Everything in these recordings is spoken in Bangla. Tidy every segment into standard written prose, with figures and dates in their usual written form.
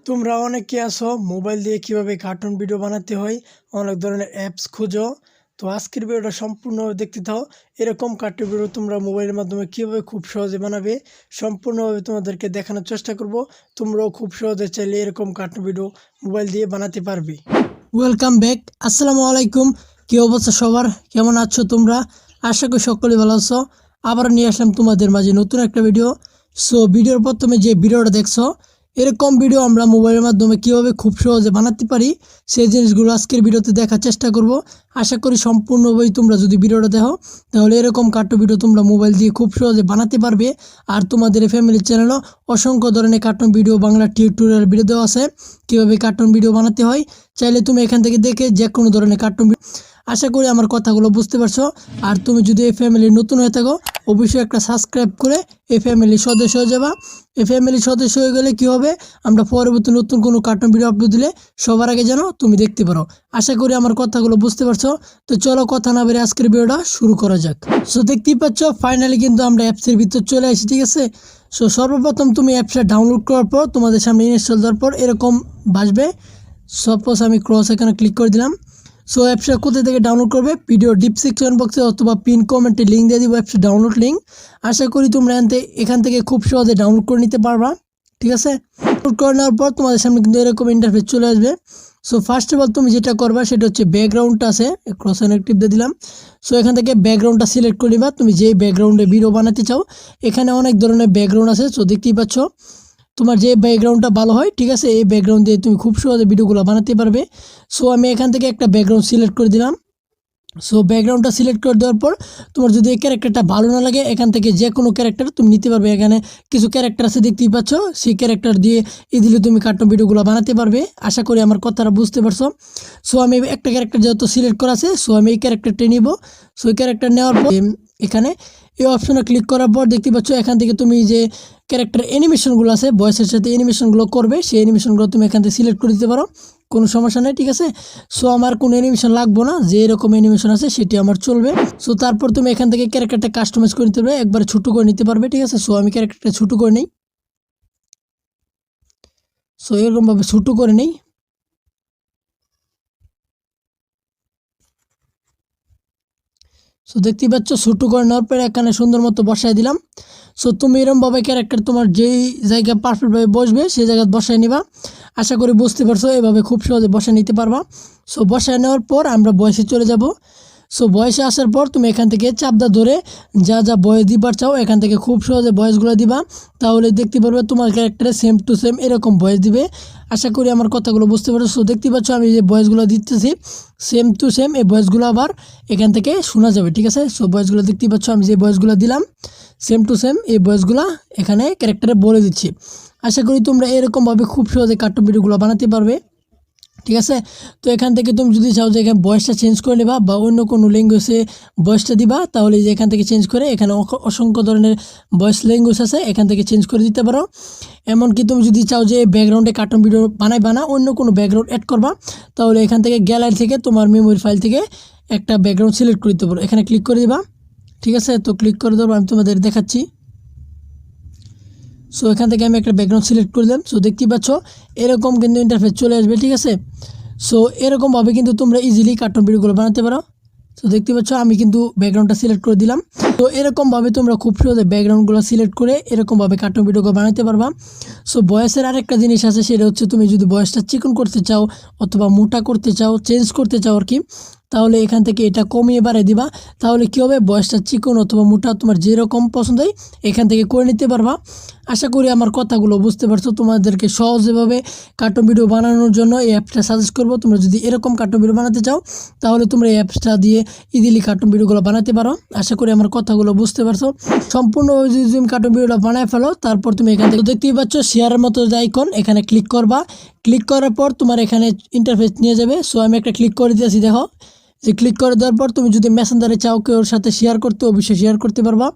তোমরা অনেকে আছো মোবাইল দিয়ে কিভাবে কার্টুন ভিডিও বানাতে হয় অনেক ধরনের অ্যাপস খুঁজো। তো আজকের ভিডিওটা সম্পূর্ণভাবে দেখতে থাও। এরকম কার্টুন ভিডিও তোমরা মোবাইলের মাধ্যমে কিভাবে খুব সহজে বানাবে সম্পূর্ণভাবে তোমাদেরকে দেখানোর চেষ্টা করব। তোমরাও খুব সহজে চাইলে এরকম কার্টুন ভিডিও মোবাইল দিয়ে বানাতে পারবে। ওয়েলকাম ব্যাক, আসসালামু আলাইকুম। কী অবস্থা সবার, কেমন আছো তোমরা? আশা করি সকলেই ভালো আছো। আবার নিয়ে আসলাম তোমাদের মাঝে নতুন একটা ভিডিও। সো ভিডিওর প্রথমে যে ভিডিওটা দেখছো, এরকম ভিডিও আমরা মোবাইলের মাধ্যমে কীভাবে খুব সহজে বানাতে পারি সেই জিনিসগুলো আজকের ভিডিওতে দেখার চেষ্টা করব। আশা করি সম্পূর্ণভাবেই তোমরা যদি ভিডিওটা দেখো তাহলে এরকম কার্টুন ভিডিও তোমরা মোবাইল দিয়ে খুব সহজে বানাতে পারবে। আর তোমাদের ফ্যামিলির চ্যানেলও অসংখ্য ধরনের cartoon video Bangla tutorial video দেওয়া আছে কীভাবে কার্টুন ভিডিও বানাতে হয়। চাইলে তুমি এখান থেকে দেখে যে কোনো ধরনের কার্টুন ভিডিও। আশা করি আমার কথাগুলো বুঝতে পারছো। আর তুমি যদি এই ফ্যামিলির নতুন হয়ে থাকো অবশ্যই একটা সাবস্ক্রাইব করে এই ফ্যামিলির সদস্য হয়ে যাবা। এই ফ্যামিলির সদস্য হয়ে গেলে কী হবে, আমরা পরবর্তী নতুন কোনো কার্টুন ভিডিও আপলোড দিলে সবার আগে যেন তুমি দেখতে পারো। আশা করি আমার কথাগুলো বুঝতে পারছো। তো চলো কথা না বেরিয়ে আজকের ভিডিওটা শুরু করা যাক। সো দেখতেই পাচ্ছ ফাইনালি কিন্তু আমরা অ্যাপসের ভিতর চলে আসি, ঠিক আছে। সো সর্বপ্রথম তুমি অ্যাপসটা ডাউনলোড করার পর তোমাদের সামনে ইনস্টল দেওয়ার পর এরকম বাসবে। সাপোজ আমি ক্রস এখানে ক্লিক করে দিলাম। সো অ্যাপসটা কোথা থেকে ডাউনলোড করবে, ভিডিও ডিসক্রিপশন বক্সে অথবা পিন কমেন্টে লিঙ্ক দিয়ে দিব অ্যাপসটা ডাউনলোড লিঙ্ক। আশা করি তোমরা এখান থেকে খুব সহজে ডাউনলোড করে নিতে পারবা, ঠিক আছে। ডাউনলোড করে নেওয়ার পর তোমাদের সামনে কিন্তু এরকম ইন্টারফেস চলে আসবে। সো ফার্স্ট অফ অল তুমি যেটা করবা সেটা হচ্ছে ব্যাকগ্রাউন্ডটা আছে, ক্রস টিপ দিয়ে দিলাম। সো এখান থেকে ব্যাকগ্রাউন্ডটা সিলেক্ট করে নিবা, তুমি যেই ব্যাকগ্রাউন্ডে ভিডিও বানাতে চাও। এখানে অনেক ধরনের ব্যাকগ্রাউন্ড আছে, সো দেখতেই পাচ্ছ তোমার যে ব্যাকগ্রাউন্ডটা ভালো হয়, ঠিক আছে, এই ব্যাকগ্রাউন্ড দিয়ে তুমি খুব সহজে ভিডিওগুলো বানাতে পারবে। সো আমি এখান থেকে একটা ব্যাকগ্রাউন্ড সিলেক্ট করে দিলাম। সো ব্যাকগ্রাউন্ডটা সিলেক্ট করে দেওয়ার পর তোমার যদি এই ক্যারেক্টারটা ভালো না লাগে এখান থেকে যে কোনো ক্যারেক্টার তুমি নিতে পারবে। এখানে কিছু ক্যারেক্টার আছে দেখতেই পাচ্ছ, সেই ক্যারেক্টার দিয়ে ইজিলি তুমি কার্টুন ভিডিওগুলো বানাতে পারবে। আশা করি আমার কথাটা বুঝতে পারছো। সো আমি একটা ক্যারেক্টার যেহেতু সিলেক্ট করা আছে, সো আমি এই ক্যারেক্টারটা নিব। সো এই ক্যারেক্টার নেওয়ার পর এখানে এই অপশনে ক্লিক করার পর দেখতে পাচ্ছ এখান থেকে তুমি যে ক্যারেক্টার অ্যানিমেশনগুলো আছে ভয়েসের সাথে অ্যানিমেশনগুলো করবে, সেই অ্যানিমেশনগুলো তুমি এখান থেকে সিলেক্ট করে দিতে পারো, কোনো সমস্যা নেই, ঠিক আছে। সো আমার কোনো অ্যানিমেশন লাগবে না, যে এরকম অ্যানিমেশন আছে সেটি আমার চলবে। সো তারপর তুমি এখান থেকে ক্যারেক্টারটা কাস্টমাইজ করে নিতে পারবে, একবারে ছোটো করে নিতে পারবে, ঠিক আছে। সো আমি ক্যারেক্টারটা ছোটো করে নিই। সো এরকমভাবে ছোটো করে নিই। সো দেখতেই পাচ্ছ ছোটো করে নেওয়ার পরে এখানে সুন্দর মতো বসায় দিলাম। সো তুমি এরকমভাবে ক্যারেক্টার তোমার যেই জায়গায় পারফেক্টভাবে বসবে সেই জায়গায় বসায় নিবা। আশা করি বুঝতে পারছো, এভাবে খুব সহজে বসায় নিতে পারবা। সো বসায় নেওয়ার পর আমরা বয়সে চলে যাব। সো বয়সে আসার পর তুমি এখান থেকে চাপদা ধরে যা যা বয়স দিবার চাও এখান থেকে খুব সহজে বয়সগুলো দিবা, তাহলে দেখতে পারবে তোমার ক্যারেক্টারে সেম টু সেম এরকম বয়স দিবে। আশা করি আমার কথাগুলো বুঝতে পারছো। সো দেখতে পাচ্ছ আমি যে বয়সগুলো দিতেছি সেম টু সেম এই বয়সগুলো আবার এখান থেকে শোনা যাবে, ঠিক আছে। সো বয়সগুলো দেখতে পাচ্ছ আমি যে বয়সগুলো দিলাম সেম টু সেম এই বয়সগুলো এখানে ক্যারেক্টারে বলে দিচ্ছি। আশা করি তোমরা এরকমভাবে খুব সহজে কার্টুন ভিডিওগুলো বানাতে পারবে, ঠিক আছে। তো এখান থেকে তুমি যদি চাও যে এখানে বয়সটা চেঞ্জ করে নেবা বা অন্য কোনো ল্যাঙ্গুয়েজে বয়সটা দিবা, তাহলে যে এখান থেকে চেঞ্জ করে এখানে অসংখ্য ধরনের ভয়েস ল্যাঙ্গুয়েজ আছে, এখান থেকে চেঞ্জ করে দিতে পারো। এমনকি তুমি যদি চাও যে ব্যাকগ্রাউন্ডে কার্টুন ভিডিও বানা অন্য কোনো ব্যাকগ্রাউন্ড অ্যাড করবা, তাহলে এখান থেকে গ্যালারি থেকে তোমার মেমোরি ফাইল থেকে একটা ব্যাকগ্রাউন্ড সিলেক্ট করে দিতে পারো, এখানে ক্লিক করে দিবা, ঠিক আছে। তো ক্লিক করে দেবো, আমি তোমাদের দেখাচ্ছি। সো এখান থেকে আমি একটা ব্যাকগ্রাউন্ড সিলেক্ট করে দিলাম। সো দেখতেই পাচ্ছ এরকম কিন্তু ইন্টারফেস চলে আসবে, ঠিক আছে। সো এরকমভাবে কিন্তু তোমরা ইজিলি কার্টুন ভিডিওগুলো বানাতে পারো। সো দেখতে পাচ্ছ আমি কিন্তু ব্যাকগ্রাউন্ডটা সিলেক্ট করে দিলাম। তো এরকমভাবে তোমরা খুব সহজে ব্যাকগ্রাউন্ডগুলো সিলেক্ট করে এরকমভাবে কার্টুন ভিডিওগুলো বানাতে পারবা। সো বয়সের আরেকটা জিনিস আছে, সেটা হচ্ছে তুমি যদি বয়সটা চিকন করতে চাও অথবা মোটা করতে চাও, চেঞ্জ করতে চাও আর কি, তাহলে এখান থেকে এটা কমিয়ে বাড়িয়ে দিবা। তাহলে কী হবে, বয়সটা চিকন অথবা মোটা তোমার যেরকম পছন্দ হয় এখান থেকে করে নিতে পারবা। আশা করি আমার কথাগুলো বুঝতে পারছো। তোমাদেরকে সহজভাবে কার্টুন ভিডিও বানানোর জন্য এই অ্যাপসটা সাজেস্ট করবো। তোমরা যদি এরকম কার্টুন ভিডিও বানাতে চাও তাহলে তোমরা এই অ্যাপসটা দিয়ে ইজিলি কার্টুন ভিডিওগুলো বানাতে পারো। আশা করি আমার কথাগুলো বুঝতে পারছো। সম্পূর্ণভাবে যদি তুমি কার্টুন ভিডিওটা বানায় ফেলো তারপর তুমি এখান থেকে দেখতেই পাচ্ছ শেয়ারের মতো যে আইকন, এখানে ক্লিক করবা। ক্লিক করার পর তোমার এখানে ইন্টারফেস নিয়ে যাবে। সো আমি একটা ক্লিক করে দিয়েছি, দেখো যে ক্লিক করে দেওয়ার পর তুমি যদি মেসেঞ্জারে চাও কেউ ওর সাথে শেয়ার করতে অবশ্যই শেয়ার করতে পারবা।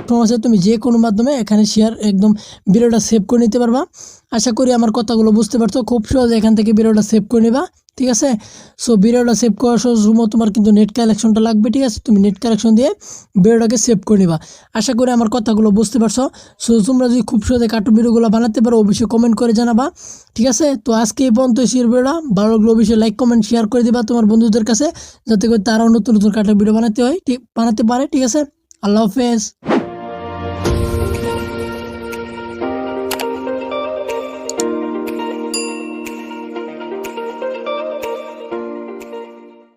সমস্যা তুমি যে কোনো মাধ্যমে এখানে শেয়ার একদম ভিডিওটা সেভ করে নিতে পারবা। আশা করি আমার কথাগুলো বুঝতে পারছো। খুব সহজে এখান থেকে ভিডিওটা সেভ করে নিবা, ঠিক আছে। সো ভিডিওটা সেভ করার সময় তোমার কিন্তু নেট কালেকশনটা লাগবে, ঠিক আছে। তুমি নেট কালেকশন দিয়ে ভিডিওটাকে সেভ করে নিবা। আশা করি আমার কথাগুলো বুঝতে পারছো। সো তোমরা যদি খুব সহজে কার্টুন ভিডিওগুলো বানাতে পারো অবশ্যই কমেন্ট করে জানাবা, ঠিক আছে। তো আজকে এই পর্যন্ত শেয়ার ভিডিওটা ভালো লাগলে অবশ্যই লাইক কমেন্ট শেয়ার করে দিবা তোমার বন্ধুদের কাছে, যাতে করে তারাও নতুন নতুন কার্টুন ভিডিও বানাতে পারে, ঠিক আছে। আল্লাহ হাফেজ।